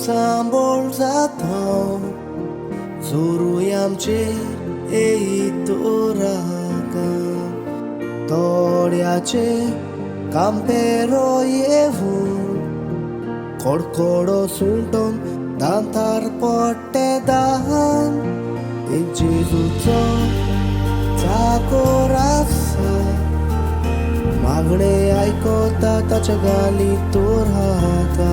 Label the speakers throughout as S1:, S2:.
S1: Tambol zatao Zuru amche eitoraka Toriache Campero yevu Korkoro sulton Dantar pote dahan Ijizucho Takorasa Magne aikota tachagali torhata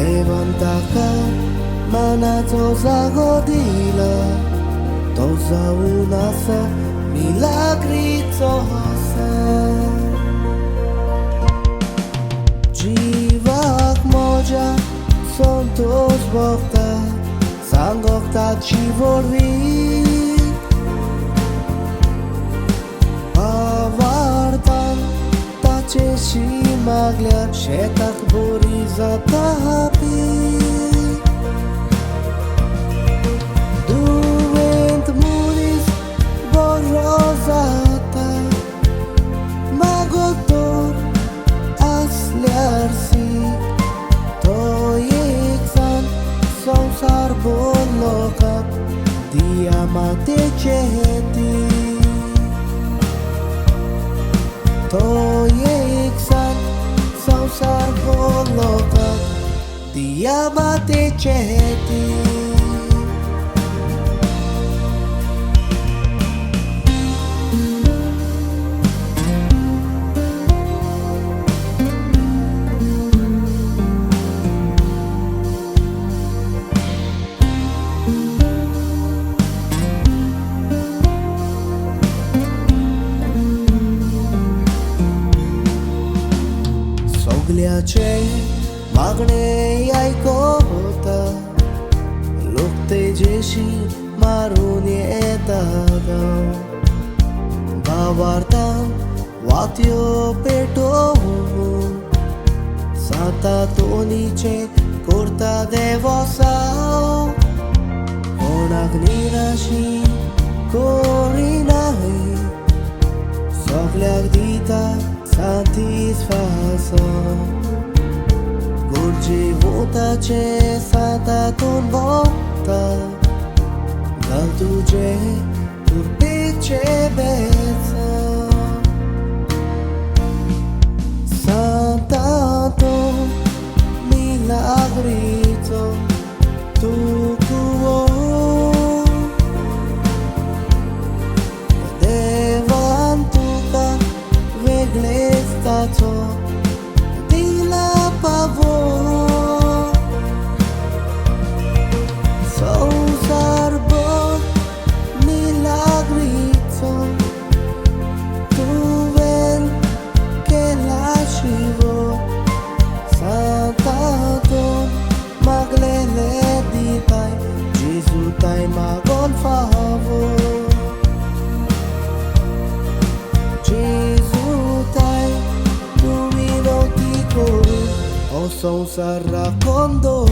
S1: Levantaka manato zagodila Toza unasa milagri tosa Jivak moja son tos bokta Sangokta chivorvi Avartan tacheshi maglia Shetak boriza tahapi Duvent muris borrozata Magotor asliarsi Toyeksan sausar bolokap Diamate cheheti Toyeksan sausar bolokap Diamate cheheti Sogliace magne aikota Lukte jeshi maruni etada Bavartan watio peto Sata tonice curta de vosao Onak nirashi corinae Sogliak dita satisfação Gurji volta che santa ton volta Dal tuje turpice beza St.Anton milagrito tu cuo Devantuca Veglestato di la pavor Sausarbon milagrito Tu ven che lascivo St.Anton maglele di tai Gesù tai magon favor O son sarra condor